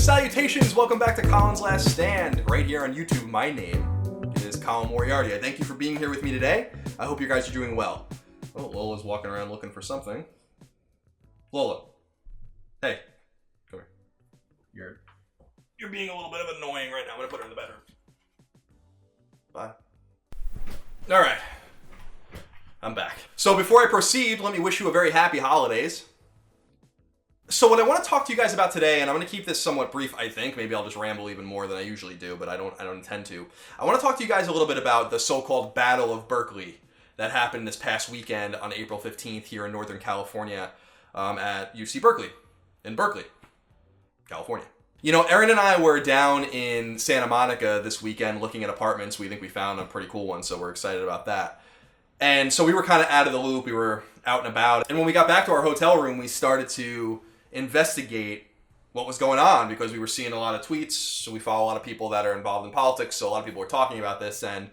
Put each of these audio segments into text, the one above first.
Salutations! Welcome back to Colin's Last Stand, right here on YouTube. My name is Colin Moriarty. I thank you for being here with me today. I hope you guys are doing well. Oh, Lola's walking around looking for something. Lola. Hey. Come here. You're being a little bit of annoying right now. I'm going to put her in the bedroom. Bye. Alright. I'm back. So before I proceed, let me wish you a very happy holidays. So what I want to talk to you guys about today, and I'm going to keep this somewhat brief, I think. Maybe I'll just ramble even more than I usually do, but I don't intend to. I want to talk to you guys a little bit about the so-called Battle of Berkeley that happened this past weekend on April 15th here in Northern California at UC Berkeley, in Berkeley, California. You know, Erin and I were down in Santa Monica this weekend looking at apartments. We think we found a pretty cool one, so we're excited about that. And so we were kind of out of the loop. We were out and about. And when we got back to our hotel room, we started to investigate what was going on because we were seeing a lot of tweets. So we follow a lot of people that are involved in politics. So a lot of people were talking about this. And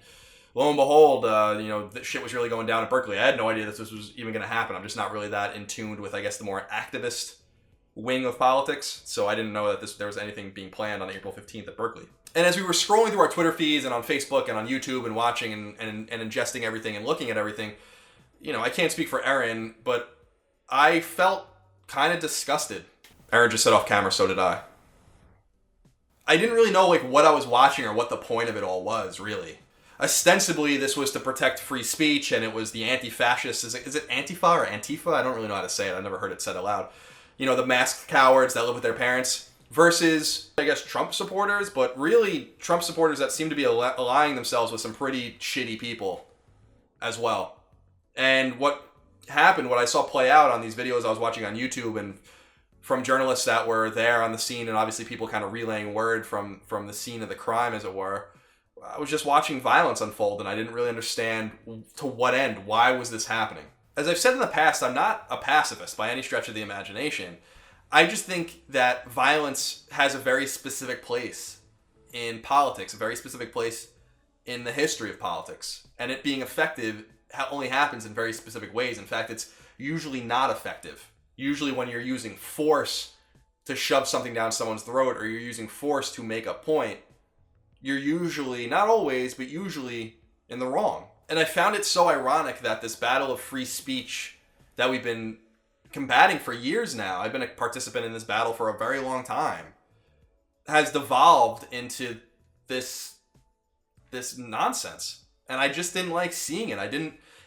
lo and behold, the shit was really going down at Berkeley. I had no idea that this was even going to happen. I'm just not really that in tune with, I guess, the more activist wing of politics. So I didn't know that there was anything being planned on April 15th at Berkeley. And as we were scrolling through our Twitter feeds and on Facebook and on YouTube and watching and ingesting everything and looking at everything, you know, I can't speak for Erin, but I felt kind of disgusted. Erin just said off camera, so did I. I didn't really know what I was watching or what the point of it all was, really. Ostensibly, this was to protect free speech, and it was the anti-fascists. Is it Antifa or Antifa? I don't really know how to say it. I've never heard it said aloud. You know, the masked cowards that live with their parents versus, I guess, Trump supporters, but really Trump supporters that seem to be aligning themselves with some pretty shitty people as well. And what happened, what I saw play out on these videos I was watching on YouTube and from journalists that were there on the scene, and obviously people kind of relaying word from the scene of the crime, as it were, I was just watching violence unfold, and I didn't really understand to what end. Why was this happening? As I've said in the past, I'm not a pacifist by any stretch of the imagination. I just think that violence has a very specific place in politics, a very specific place in the history of politics, and it being effective only happens in very specific ways. In fact, it's usually not effective. Usually when you're using force to shove something down someone's throat or you're using force to make a point, you're usually, not always, but usually in the wrong. And I found it so ironic that this battle of free speech that we've been combating for years now, I've been a participant in this battle for a very long time, has devolved into this nonsense. And I just didn't like seeing it.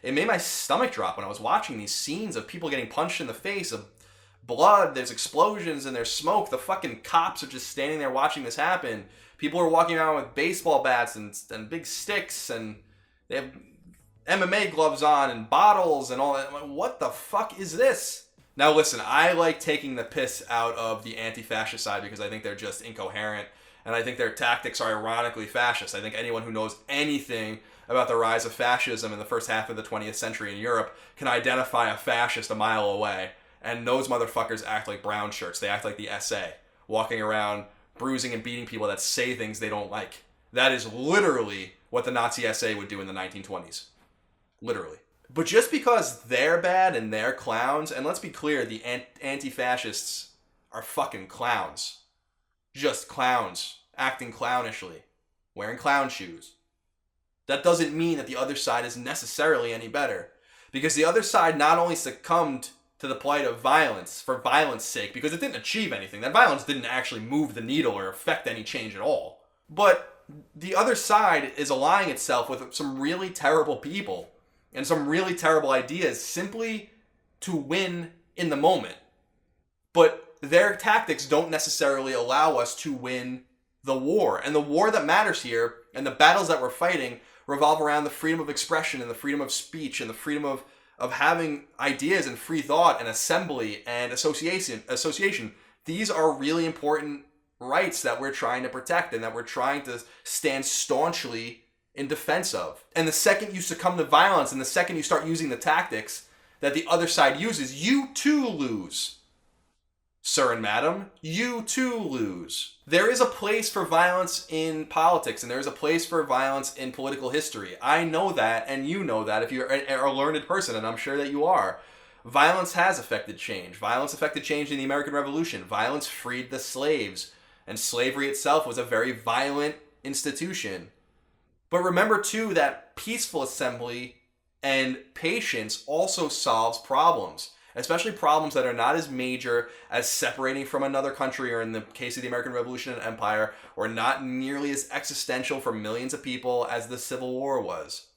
It made my stomach drop when I was watching these scenes of people getting punched in the face, of blood, there's explosions and there's smoke. The fucking cops are just standing there watching this happen. People are walking around with baseball bats and big sticks, and they have MMA gloves on and bottles and all that. I'm like, what the fuck is this? Now listen, I like taking the piss out of the anti-fascist side because I think they're just incoherent, and I think their tactics are ironically fascist. I think anyone who knows anything about the rise of fascism in the first half of the 20th century in Europe can identify a fascist a mile away. And those motherfuckers act like brown shirts. They act like the SA, walking around bruising and beating people that say things they don't like. That is literally what the Nazi SA would do in the 1920s. Literally. But just because they're bad and they're clowns, and let's be clear, the anti-fascists are fucking clowns. Just clowns. Acting clownishly. Wearing clown shoes. That doesn't mean that the other side is necessarily any better. Because the other side not only succumbed to the plight of violence for violence sake, because it didn't achieve anything. That violence didn't actually move the needle or affect any change at all. But the other side is aligning itself with some really terrible people and some really terrible ideas simply to win in the moment. But their tactics don't necessarily allow us to win the war. And the war that matters here, and the battles that we're fighting, revolve around the freedom of expression and the freedom of speech and the freedom of having ideas and free thought and assembly and association. These are really important rights that we're trying to protect and that we're trying to stand staunchly in defense of. And the second you succumb to violence and the second you start using the tactics that the other side uses, you too lose. Sir and madam, you too lose. There is a place for violence in politics, and there is a place for violence in political history. I know that, and you know that if you're a learned person, and I'm sure that you are. Violence has affected change. Violence affected change in the American Revolution. Violence freed the slaves. And slavery itself was a very violent institution. But remember, too, that peaceful assembly and patience also solves problems, especially problems that are not as major as separating from another country, or in the case of the American Revolution and Empire, or not nearly as existential for millions of people as the Civil War was.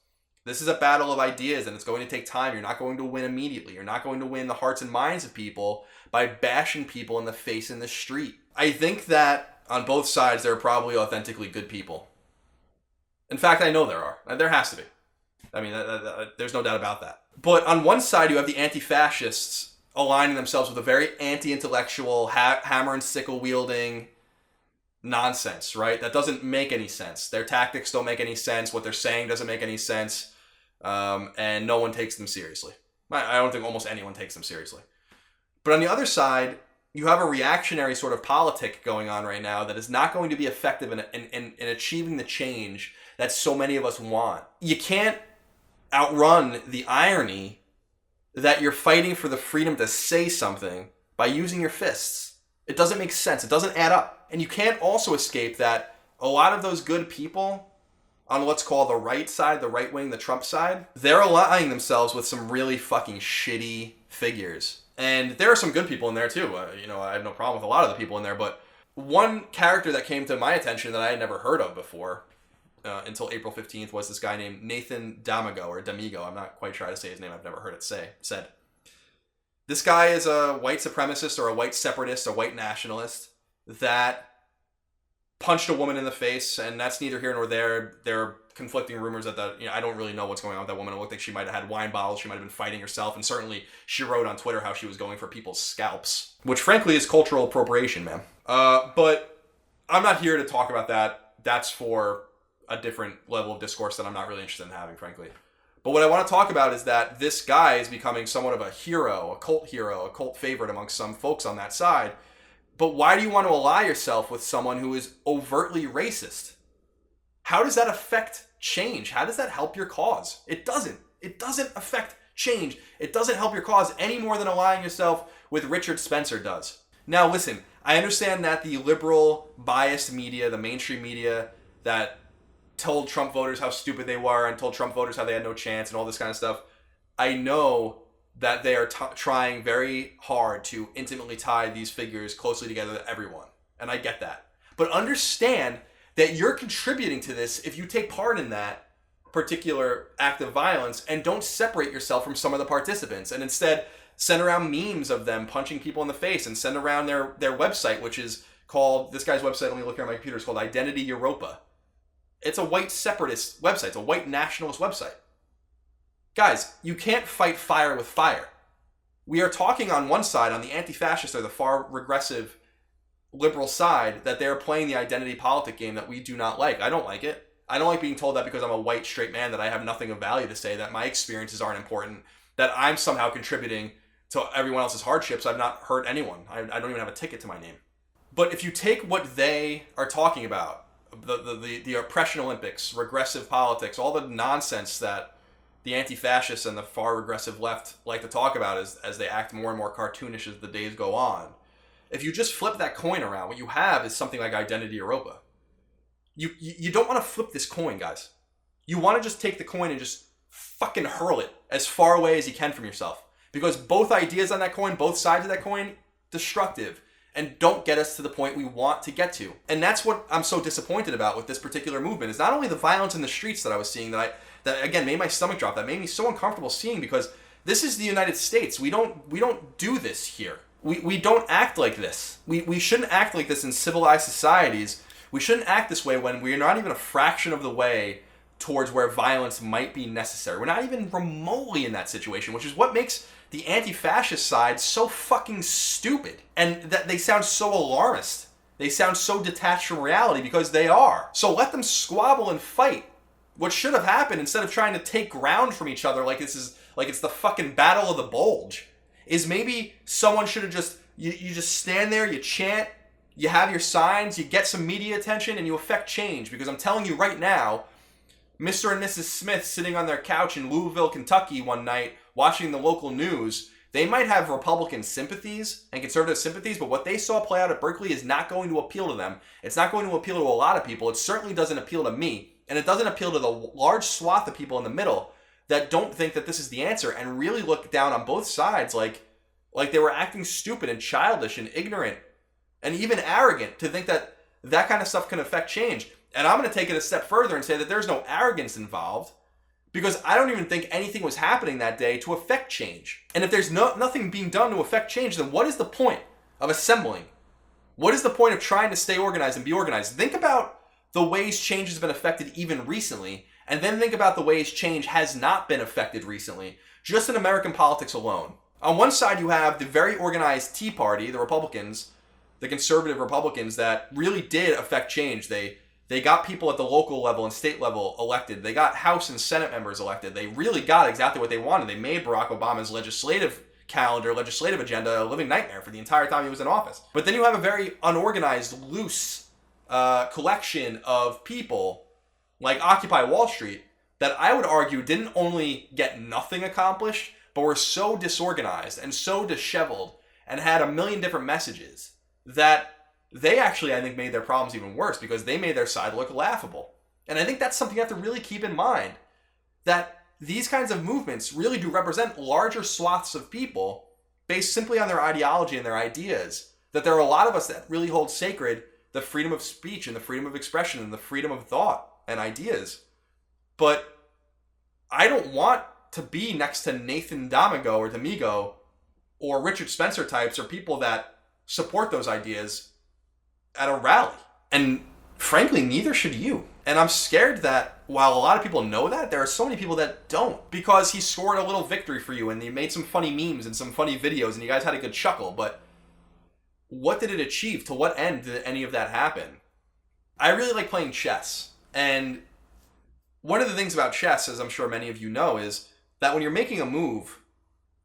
This is a battle of ideas, and it's going to take time. You're not going to win immediately. You're not going to win the hearts and minds of people by bashing people in the face in the street. I think that on both sides, there are probably authentically good people. In fact, I know there are. There has to be. I mean, there's no doubt about that. But on one side, you have the anti-fascists aligning themselves with a very anti-intellectual, hammer and sickle wielding nonsense, right? That doesn't make any sense. Their tactics don't make any sense. What they're saying doesn't make any sense. And no one takes them seriously. I don't think almost anyone takes them seriously. But on the other side, you have a reactionary sort of politic going on right now that is not going to be effective in achieving the change that so many of us want. You can't outrun the irony that you're fighting for the freedom to say something by using your fists. It doesn't make sense. It doesn't add up. And you can't also escape that a lot of those good people on what's called the right side, the right wing, the Trump side, they're aligning themselves with some really fucking shitty figures. And there are some good people in there too. I have no problem with a lot of the people in there, but one character that came to my attention that I had never heard of before until April 15th was this guy named Nathan Damigo, or Damigo. I'm not quite sure how to say his name. I've never heard it said. This guy is a white supremacist or a white separatist, a white nationalist that punched a woman in the face, and that's neither here nor there. There are conflicting rumors that I don't really know what's going on with that woman. It looked like she might have had wine bottles. She might have been fighting herself, and certainly she wrote on Twitter how she was going for people's scalps, which frankly is cultural appropriation, man. But I'm not here to talk about that. That's for a different level of discourse that I'm not really interested in having, frankly. But what I want to talk about is that this guy is becoming somewhat of a hero, a cult favorite amongst some folks on that side. But why do you want to ally yourself with someone who is overtly racist? How does that affect change? How does that help your cause? It doesn't. It doesn't affect change. It doesn't help your cause any more than allying yourself with Richard Spencer does. Now listen, I understand that the liberal, biased media, the mainstream media that told Trump voters how stupid they were and told Trump voters how they had no chance and all this kind of stuff, I know that they are trying very hard to intimately tie these figures closely together to everyone. And I get that. But understand that you're contributing to this if you take part in that particular act of violence and don't separate yourself from some of the participants, and instead send around memes of them punching people in the face, and send around their website, which is called, this guy's website, let me look here on my computer, it's called Identity Europa. It's a white separatist website. It's a white nationalist website. Guys, you can't fight fire with fire. We are talking on one side, on the anti-fascist or the far regressive liberal side, that they're playing the identity politic game that we do not like. I don't like it. I don't like being told that because I'm a white straight man that I have nothing of value to say, that my experiences aren't important, that I'm somehow contributing to everyone else's hardships. I've not hurt anyone. I don't even have a ticket to my name. But if you take what they are talking about, the oppression Olympics, regressive politics, all the nonsense that the anti-fascists and the far regressive left like to talk about as they act more and more cartoonish as the days go on. If you just flip that coin around, what you have is something like Identity Europa. You don't want to flip this coin, guys. You want to just take the coin and just fucking hurl it as far away as you can from yourself. Because both ideas on that coin, both sides of that coin, destructive, and don't get us to the point we want to get to. And that's what I'm so disappointed about with this particular movement, is not only the violence in the streets that I was seeing that again made my stomach drop, that made me so uncomfortable seeing, because this is the United States. We don't do this here. We don't act like this. We shouldn't act like this in civilized societies. We shouldn't act this way when we're not even a fraction of the way towards where violence might be necessary. We're not even remotely in that situation, which is what makes the anti-fascist side so fucking stupid. And that they sound so alarmist. They sound so detached from reality, because they are. So let them squabble and fight. What should have happened, instead of trying to take ground from each other like it's the fucking Battle of the Bulge, is maybe someone should have just, you just stand there, you chant, you have your signs, you get some media attention, and you affect change. Because I'm telling you right now, Mr. and Mrs. Smith sitting on their couch in Louisville, Kentucky one night, watching the local news, They might have Republican sympathies and conservative sympathies, but what they saw play out at Berkeley is not going to appeal to them. It's not going to appeal to a lot of people. It certainly doesn't appeal to me. And it doesn't appeal to the large swath of people in the middle that don't think that this is the answer and really look down on both sides like they were acting stupid and childish and ignorant and even arrogant to think that that kind of stuff can affect change. And I'm going to take it a step further and say that there's no arrogance involved, because I don't even think anything was happening that day to affect change. And if there's nothing being done to affect change, then what is the point of assembling? What is the point of trying to stay organized and be organized? Think about the ways change has been affected even recently, and then think about the ways change has not been affected recently, just in American politics alone. On one side, you have the very organized Tea Party, the Republicans, the conservative Republicans that really did affect change. They got people at the local level and state level elected. They got House and Senate members elected. They really got exactly what they wanted. They made Barack Obama's legislative calendar, legislative agenda, a living nightmare for the entire time he was in office. But then you have a very unorganized, loose collection of people like Occupy Wall Street that I would argue didn't only get nothing accomplished, but were so disorganized and so disheveled and had a million different messages that they actually, I think, made their problems even worse because they made their side look laughable. And I think that's something you have to really keep in mind, that these kinds of movements really do represent larger swaths of people based simply on their ideology and their ideas. That there are a lot of us that really hold sacred the freedom of speech and the freedom of expression and the freedom of thought and ideas. But I don't want to be next to Nathan D'Amico or D'Amigo or Richard Spencer types or people that support those ideas at a rally. And frankly, neither should you. And I'm scared that while a lot of people know that, there are so many people that don't, because he scored a little victory for you and he made some funny memes and some funny videos and you guys had a good chuckle. But what did it achieve? To what end did any of that happen? I really like playing chess. And one of the things about chess, as I'm sure many of you know, is that when you're making a move,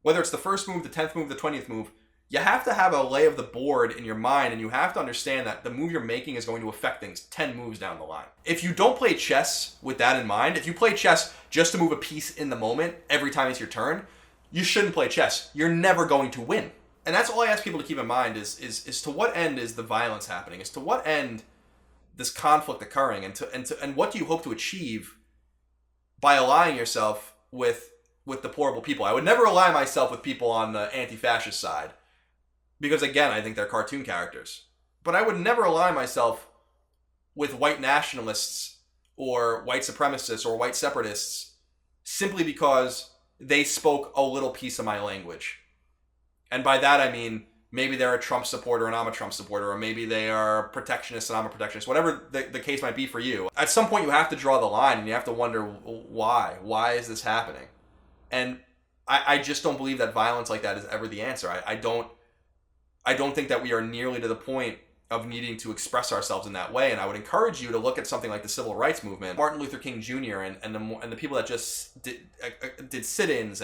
whether it's the first move, the 10th move, the 20th move, you have to have a lay of the board in your mind, and you have to understand that the move you're making is going to affect things 10 moves down the line. If you don't play chess with that in mind, if you play chess just to move a piece in the moment every time it's your turn, you shouldn't play chess. You're never going to win. And that's all I ask people to keep in mind is to what end is the violence happening? Is to what end this conflict occurring? And what do you hope to achieve by allying yourself with deplorable people? I would never ally myself with people on the anti-fascist side, because again, I think they're cartoon characters. But I would never ally myself with white nationalists or white supremacists or white separatists simply because they spoke a little piece of my language. And by that I mean maybe they're a Trump supporter and I'm a Trump supporter, or maybe they are protectionist and I'm a protectionist, whatever the case might be for you. At some point you have to draw the line and you have to wonder why. Why is this happening? And I just don't believe that violence like that is ever the answer. I don't think that we are nearly to the point of needing to express ourselves in that way. And I would encourage you to look at something like the Civil Rights Movement, Martin Luther King Jr. and the people that just did sit-ins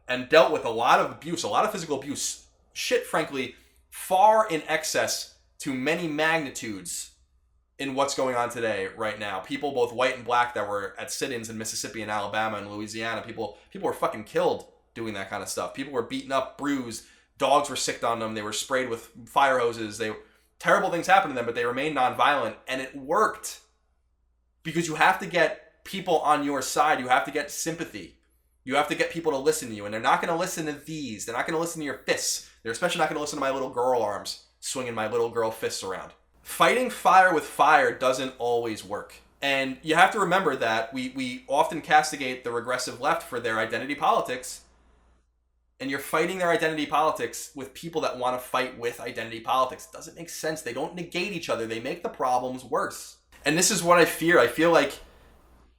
and dealt with a lot of abuse, a lot of physical abuse, shit, frankly, far in excess to many magnitudes in what's going on today, right now. People, both white and black, that were at sit-ins in Mississippi and Alabama and Louisiana, people were fucking killed doing that kind of stuff. People were beaten up, bruised, dogs were sicked on them, they were sprayed with fire hoses, terrible things happened to them, but they remained nonviolent, and it worked. Because you have to get people on your side, you have to get sympathy. You have to get people to listen to you, and they're not going to listen to these. They're not going to listen to your fists. They're especially not going to listen to my little girl arms swinging my little girl fists around. Fighting fire with fire doesn't always work. And you have to remember that we often castigate the regressive left for their identity politics, and you're fighting their identity politics with people that want to fight with identity politics. It doesn't make sense. They don't negate each other. They make the problems worse. And this is what I fear. I feel like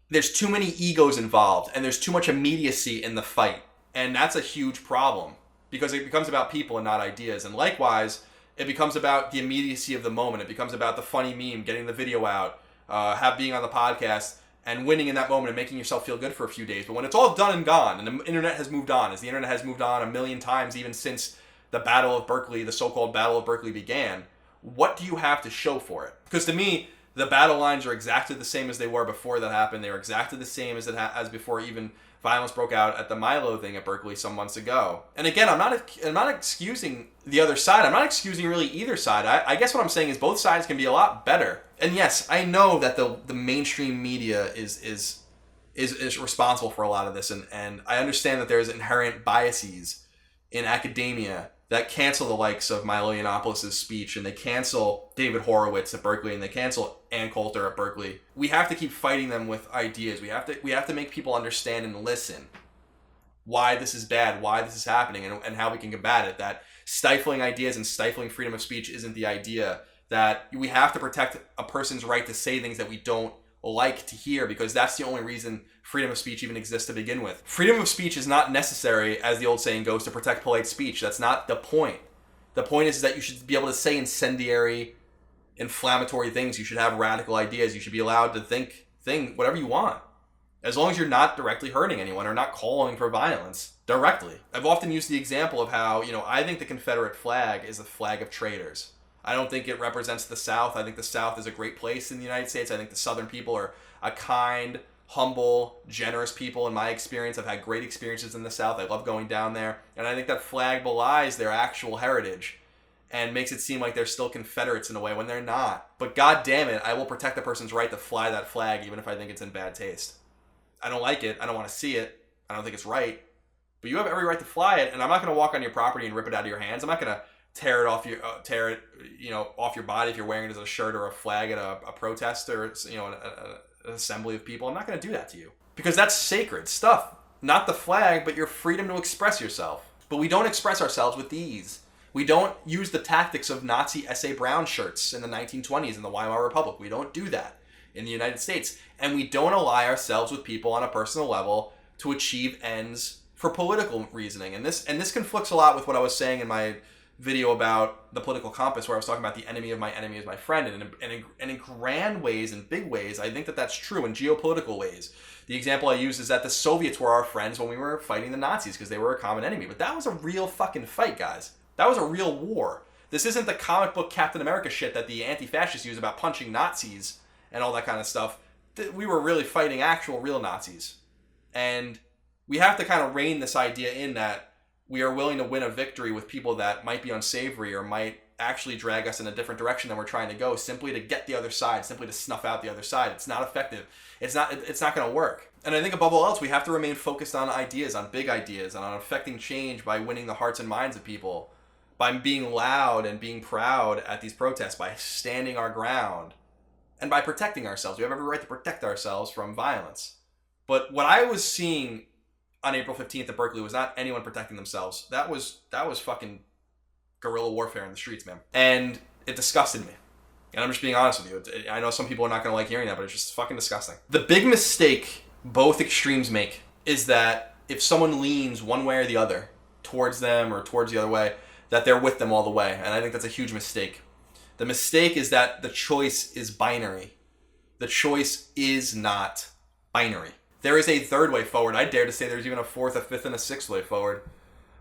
there's too many egos involved and there's too much immediacy in the fight. And that's a huge problem because it becomes about people and not ideas. And likewise, it becomes about the immediacy of the moment. It becomes about the funny meme, getting the video out, being on the podcast and winning in that moment and making yourself feel good for a few days. But when it's all done and gone and the internet has moved on, as the internet has moved on a million times even since the Battle of Berkeley, the so-called Battle of Berkeley began, what do you have to show for it? Because to me, the battle lines are exactly the same as they were before that happened. They were exactly the same as before even Violence broke out at the Milo thing at Berkeley some months ago. And again, I'm not excusing the other side. I'm not excusing really either side. I guess what I'm saying is both sides can be a lot better. And yes, I know that the mainstream media is responsible for a lot of this, and I understand that there's inherent biases in academia that cancel the likes of Milo Yiannopoulos' speech, and they cancel David Horowitz at Berkeley, and they cancel Ann Coulter at Berkeley. We have to keep fighting them with ideas. We have to make people understand and listen why this is bad, why this is happening, and how we can combat it. That stifling ideas and stifling freedom of speech isn't the idea. That we have to protect a person's right to say things that we don't like to hear, because that's the only reason freedom of speech even exists to begin with. Freedom of speech is not necessary, as the old saying goes, to protect polite speech. That's not the point. The point is that you should be able to say incendiary, inflammatory things. You should have radical ideas. You should be allowed to think whatever you want, as long as you're not directly hurting anyone or not calling for violence directly. I've often used the example of how, I think the Confederate flag is a flag of traitors. I don't think it represents the South. I think the South is a great place in the United States. I think the Southern people are a kind, humble, generous people. In my experience, I've had great experiences in the South. I love going down there. And I think that flag belies their actual heritage and makes it seem like they're still Confederates in a way when they're not. But God damn it, I will protect a person's right to fly that flag even if I think it's in bad taste. I don't like it. I don't want to see it. I don't think it's right. But you have every right to fly it, and I'm not going to walk on your property and rip it out of your hands. I'm not going to tear it off your body if you're wearing it as a shirt or a flag at a protest or an assembly of people. I'm not going to do that to you, because that's sacred stuff. Not the flag, but your freedom to express yourself. But we don't express ourselves with ease. We don't use the tactics of Nazi S.A. Brown shirts in the 1920s in the Weimar Republic. We don't do that in the United States, and we don't ally ourselves with people on a personal level to achieve ends for political reasoning. And this conflicts a lot with what I was saying in my video about the political compass, where I was talking about the enemy of my enemy is my friend, and in grand ways and big ways, I think that that's true in geopolitical ways. The example I use is that the Soviets were our friends when we were fighting the Nazis because they were a common enemy. But that was a real fucking fight, guys. That was a real war. This isn't the comic book Captain America shit that the anti-fascists use about punching Nazis and all that kind of stuff. We were really fighting actual real Nazis. And we have to kind of rein this idea in that we are willing to win a victory with people that might be unsavory or might actually drag us in a different direction than we're trying to go, simply to get the other side, simply to snuff out the other side. It's not effective. It's not going to work. And I think above all else, we have to remain focused on ideas, on big ideas, and on affecting change by winning the hearts and minds of people, by being loud and being proud at these protests, by standing our ground, and by protecting ourselves. We have every right to protect ourselves from violence. But what I was seeing on April 15th at Berkeley was not anyone protecting themselves. That was fucking guerrilla warfare in the streets, man. And it disgusted me. And I'm just being honest with you. I know some people are not going to like hearing that, but it's just fucking disgusting. The big mistake both extremes make is that if someone leans one way or the other, towards them or towards the other way, that they're with them all the way. And I think that's a huge mistake. The mistake is that the choice is binary. The choice is not binary. There is a third way forward. I dare to say there's even a fourth, a fifth, and a sixth way forward.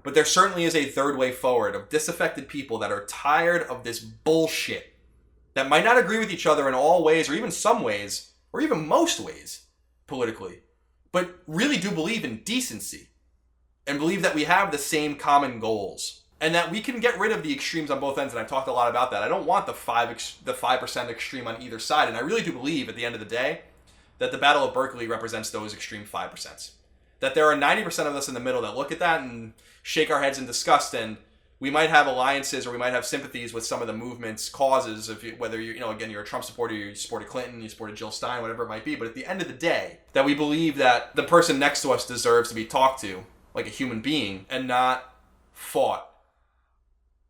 But there certainly is a third way forward of disaffected people that are tired of this bullshit, that might not agree with each other in all ways, or even some ways, or even most ways, politically, but really do believe in decency and believe that we have the same common goals and that we can get rid of the extremes on both ends. And I've talked a lot about that. I don't want the 5% extreme on either side. And I really do believe at the end of the day that the Battle of Berkeley represents those extreme 5%. That there are 90% of us in the middle that look at that and shake our heads in disgust, and we might have alliances or we might have sympathies with some of the movement's causes, whether again, you're a Trump supporter, you supported Clinton, you supported Jill Stein, whatever it might be. But at the end of the day, that we believe that the person next to us deserves to be talked to like a human being and not fought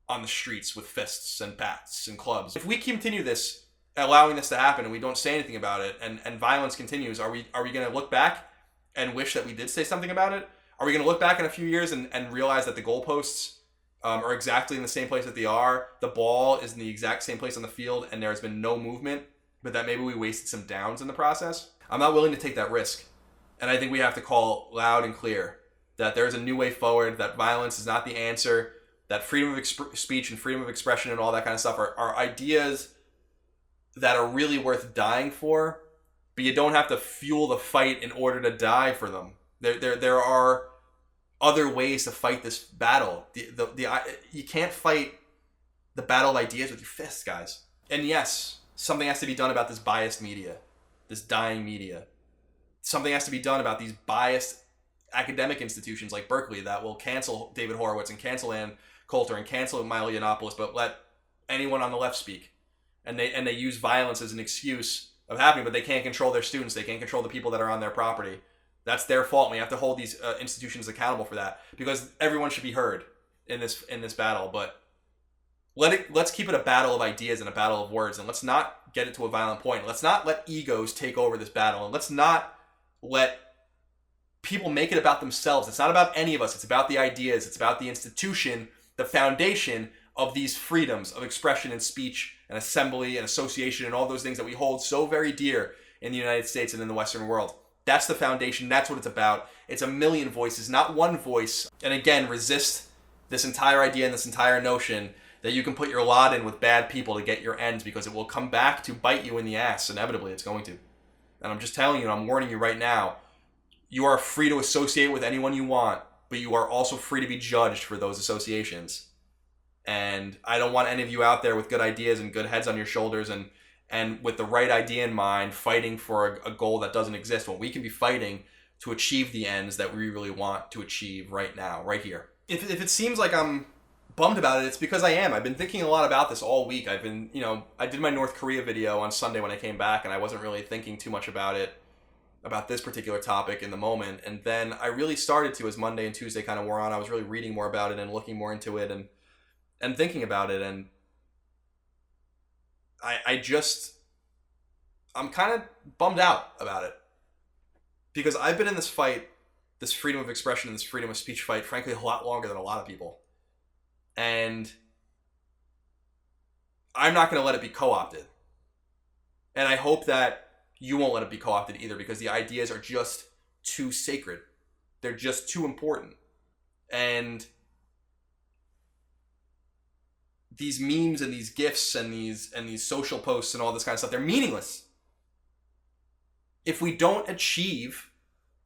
on the streets with fists and bats and clubs. If we continue this, allowing this to happen, and we don't say anything about it, and violence continues, are we going to look back and wish that we did say something about it? Are we going to look back in a few years and realize that the goalposts are exactly in the same place that they are, the ball is in the exact same place on the field, and there has been no movement, but that maybe we wasted some downs in the process? I'm not willing to take that risk. And I think we have to call loud and clear that there is a new way forward, that violence is not the answer, that freedom of speech and freedom of expression and all that kind of stuff are ideas that are really worth dying for, but you don't have to fuel the fight in order to die for them. There are other ways to fight this battle. You can't fight the battle of ideas with your fists, guys. And yes, something has to be done about this biased media, this dying media. Something has to be done about these biased academic institutions like Berkeley that will cancel David Horowitz and cancel Ann Coulter and cancel Milo Yiannopoulos, but let anyone on the left speak. And they use violence as an excuse of happening, but they can't control their students. They can't control the people that are on their property. That's their fault. We have to hold these institutions accountable for that, because everyone should be heard in this battle. But let's keep it a battle of ideas and a battle of words, and let's not get it to a violent point. Let's not let egos take over this battle, and let's not let people make it about themselves. It's not about any of us. It's about the ideas. It's about the institution, the foundation of these freedoms of expression and speech and assembly and association and all those things that we hold so very dear in the United States and in the Western world. That's the foundation. That's what it's about. It's a million voices, not one voice. And again, resist this entire idea and this entire notion that you can put your lot in with bad people to get your ends, because it will come back to bite you in the ass. Inevitably, it's going to. And I'm just telling you, I'm warning you right now, you are free to associate with anyone you want, but you are also free to be judged for those associations. And I don't want any of you out there with good ideas and good heads on your shoulders and with the right idea in mind, fighting for a goal that doesn't exist, when we can be fighting to achieve the ends that we really want to achieve right now, right here. If it seems like I'm bummed about it, it's because I am. I've been thinking a lot about this all week. I did my North Korea video on Sunday when I came back, and I wasn't really thinking too much about this particular topic in the moment. And then I really started to, as Monday and Tuesday kind of wore on, I was really reading more about it and looking more into it and thinking about it. And I'm kind of bummed out about it, because I've been in this fight, this freedom of expression and this freedom of speech fight, frankly, a lot longer than a lot of people. And I'm not going to let it be co-opted. And I hope that you won't let it be co-opted either, because the ideas are just too sacred. They're just too important. And these memes and these GIFs and these social posts and all this kind of stuff, they're meaningless if we don't achieve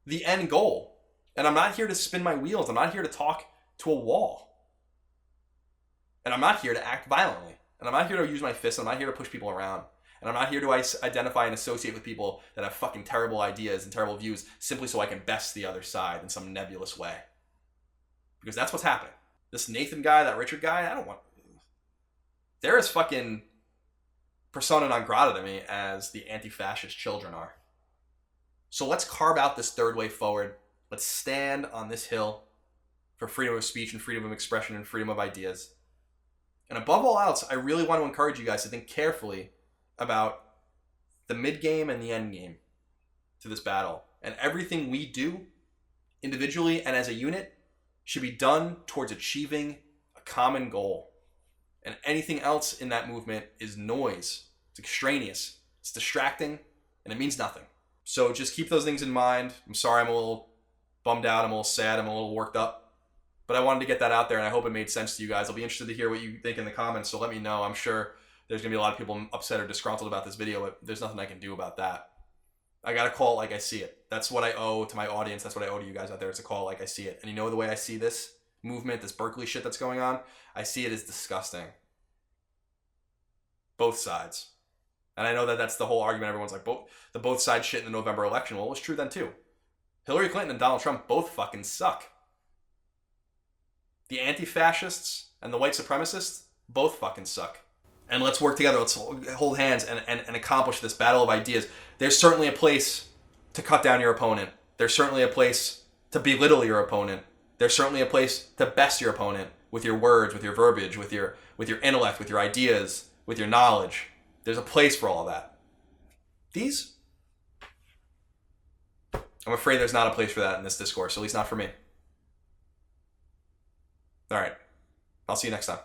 the end goal. And I'm not here to spin my wheels. I'm not here to talk to a wall. And I'm not here to act violently. And I'm not here to use my fists. I'm not here to push people around. And I'm not here to identify and associate with people that have fucking terrible ideas and terrible views simply so I can best the other side in some nebulous way. Because that's what's happening. This Nathan guy, that Richard guy, they're as fucking persona non grata to me as the anti-fascist children are. So let's carve out this third way forward. Let's stand on this hill for freedom of speech and freedom of expression and freedom of ideas. And above all else, I really want to encourage you guys to think carefully about the mid-game and the end game to this battle. And everything we do, individually and as a unit, should be done towards achieving a common goal. And anything else in that movement is noise. It's extraneous. It's distracting, and it means nothing. So just keep those things in mind. I'm sorry I'm a little bummed out. I'm a little sad. I'm a little worked up. But I wanted to get that out there, and I hope it made sense to you guys. I'll be interested to hear what you think in the comments, so let me know. I'm sure there's going to be a lot of people upset or disgruntled about this video, but there's nothing I can do about that. I got to call it like I see it. That's what I owe to my audience. That's what I owe to you guys out there. It's a call like I see it. And you know the way I see this movement, this Berkeley shit that's going on? I see it as disgusting. Both sides. And I know that that's the whole argument. Everyone's like, both sides shit in the November election. Well, it was true then too. Hillary Clinton and Donald Trump both fucking suck. The anti-fascists and the white supremacists both fucking suck. And let's work together. Let's hold hands and accomplish this battle of ideas. There's certainly a place to cut down your opponent. There's certainly a place to belittle your opponent. There's certainly a place to best your opponent with your words, with your verbiage, with your intellect, with your ideas, with your knowledge. There's a place for all of that. I'm afraid there's not a place for that in this discourse, at least not for me. All right. I'll see you next time.